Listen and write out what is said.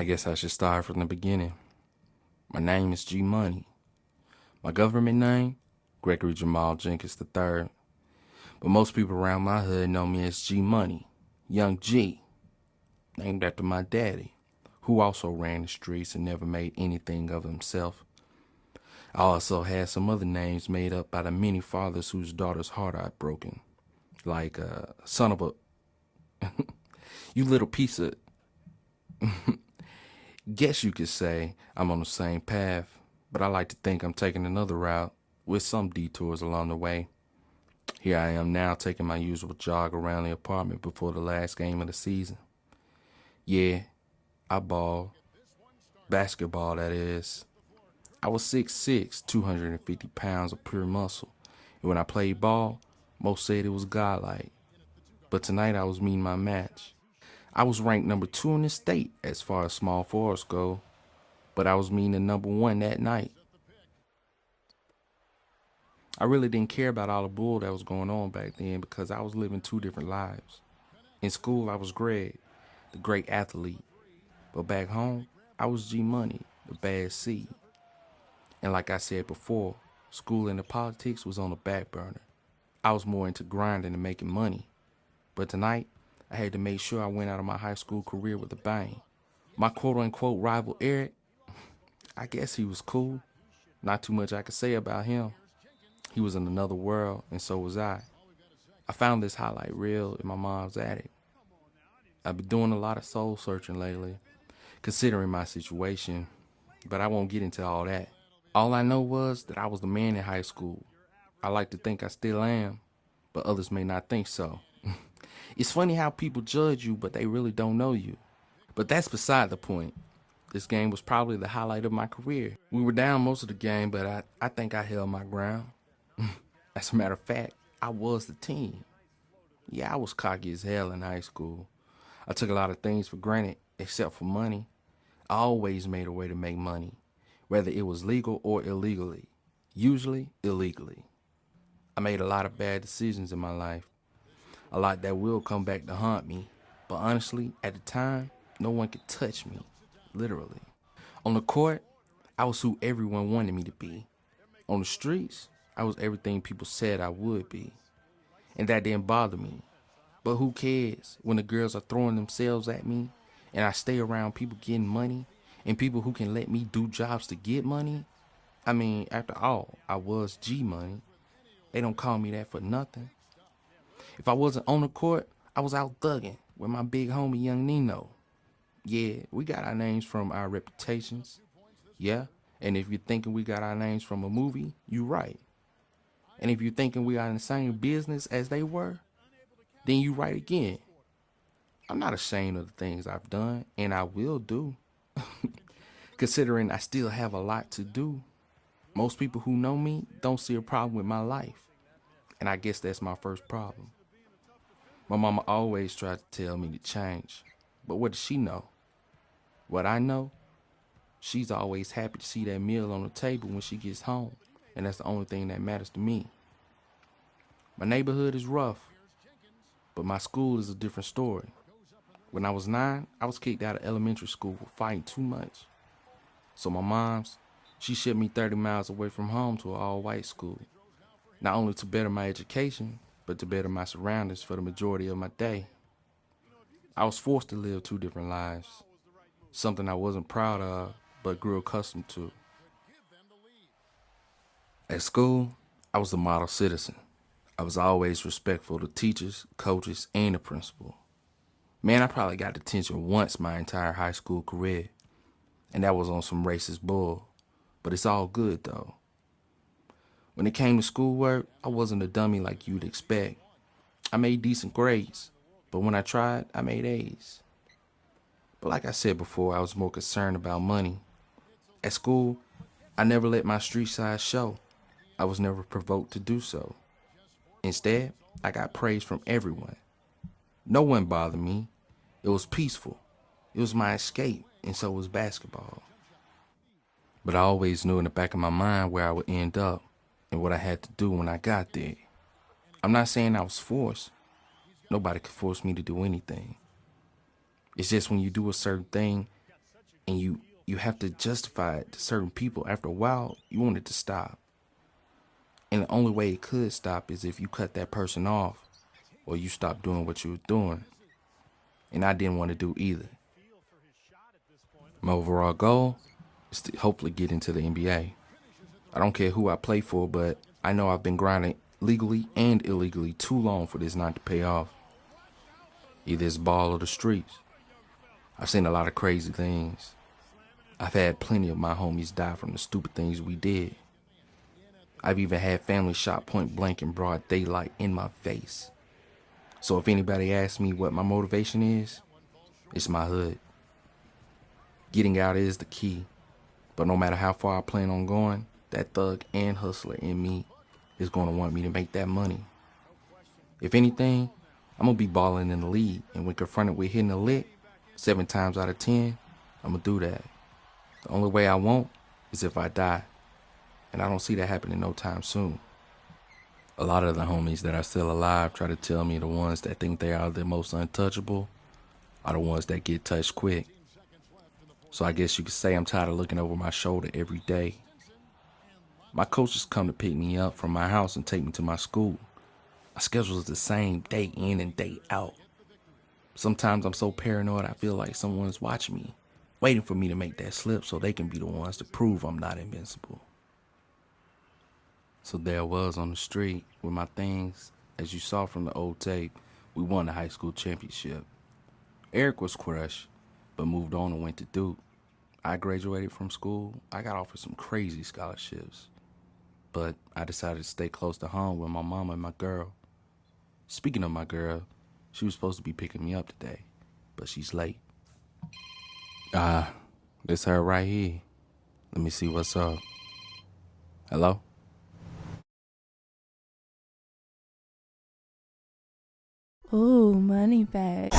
guess I should start from the beginning. My name is G Money. My government name, Gregory Jenkins III. But most people around my hood know me as G Money, Young G, named after my daddy, who also ran the streets and never made anything of himself. I also had some other names made up by the many fathers whose daughter's heart I'd broken. Like, son of a... you little piece of... Guess you could say I'm on the same path, but I like to think I'm taking another route with some detours along the way. Here I am now taking my usual jog around the apartment before the last game of the season. Yeah, I ball. Basketball, that is. I was 6'6", 250 pounds of pure muscle. And when I played ball, most said it was godlike. But tonight I was meeting my match. I was ranked number 2 in the state as far as small forwards go, but I was meeting the number 1 that night. I really didn't care about all the bull that was going on back then because I was living 2 different lives. In school, I was Greg, the great athlete. But back home, I was G Money, the bad seed. And like I said before, school and the politics was on the back burner. I was more into grinding and making money. But tonight, I had to make sure I went out of my high school career with a bang. My quote-unquote rival Eric, I guess he was cool. Not too much I could say about him. He was in another world, and so was I. I found this highlight reel in my mom's attic. I've been doing a lot of soul searching lately, considering my situation, but I won't get into all that. All I know was that I was the man in high school. I like to think I still am, but others may not think so. It's funny how people judge you, but they really don't know you. But that's beside the point. This game was probably the highlight of my career. We were down most of the game, but I think I held my ground. As a matter of fact, I was the team. Yeah, I was cocky as hell in high school. I took a lot of things for granted, except for money. I always made a way to make money, whether it was legal or illegally. Usually, illegally. I made a lot of bad decisions in my life. A lot that will come back to haunt me. But honestly, at the time, no one could touch me, literally. On the court, I was who everyone wanted me to be. On the streets, I was everything people said I would be. And that didn't bother me. But who cares when the girls are throwing themselves at me and I stay around people getting money and people who can let me do jobs to get money? I mean, after all, I was G Money. They don't call me that for nothing. If I wasn't on the court, I was out thugging with my big homie Young Nino. Yeah, we got our names from our reputations. Yeah, and if you're thinking we got our names from a movie, you're right. And if you're thinking we are in the same business as they were, then you right again. I'm not ashamed of the things I've done, and I will do. Considering I still have a lot to do. Most people who know me don't see a problem with my life. And I guess that's my first problem. My mama always tried to tell me to change. But what does she know? What I know? She's always happy to see that meal on the table when she gets home. And that's the only thing that matters to me. My neighborhood is rough. But my school is a different story. When I was 9, I was kicked out of elementary school for fighting too much. So my mom's, she shipped me 30 miles away from home to an all-white school. Not only to better my education, but to better my surroundings for the majority of my day. I was forced to live 2 different lives. Something I wasn't proud of, but grew accustomed to. At school, I was the model citizen. I was always respectful to teachers, coaches, and the principal. Man, I probably got detention once my entire high school career, and that was on some racist bull. But it's all good, though. When it came to schoolwork, I wasn't a dummy like you'd expect. I made decent grades, but when I tried, I made A's. But like I said before, I was more concerned about money. At school, I never let my street side show. I was never provoked to do so. Instead, I got praise from everyone. No one bothered me. It was peaceful. It was my escape, and so was basketball. But I always knew in the back of my mind where I would end up and what I had to do when I got there. I'm not saying I was forced. Nobody could force me to do anything. It's just when you do a certain thing, And you have to justify it to certain people. After a while, you want it to stop. And the only way it could stop is if you cut that person off or you stop doing what you were doing. And I didn't want to do either. My overall goal is to hopefully get into the NBA. I don't care who I play for, but I know I've been grinding legally and illegally too long for this not to pay off. Either it's ball or the streets. I've seen a lot of crazy things. I've had plenty of my homies die from the stupid things we did. I've even had family shot point blank in broad daylight in my face. So if anybody asks me what my motivation is, it's my hood. Getting out is the key, but no matter how far I plan on going, that thug and hustler in me is going to want me to make that money. If anything, I'm going to be balling in the league, and when confronted with hitting a lick, 7 times out of 10, I'm going to do that. The only way I won't is if I die, and I don't see that happening no time soon. A lot of the homies that are still alive try to tell me the ones that think they are the most untouchable are the ones that get touched quick. So I guess you could say I'm tired of looking over my shoulder every day. My coaches come to pick me up from my house and take me to my school. My schedule is the same day in and day out. Sometimes I'm so paranoid I feel like someone's watching me, waiting for me to make that slip so they can be the ones to prove I'm not invincible. So there I was on the street with my things. As you saw from the old tape, we won the high school championship. Eric was crushed, but moved on and went to Duke. I graduated from school. I got offered some crazy scholarships, but I decided to stay close to home with my mama and my girl. Speaking of my girl, she was supposed to be picking me up today, but she's late. This her right here. Let me see what's up. Hello? Ooh, money bag.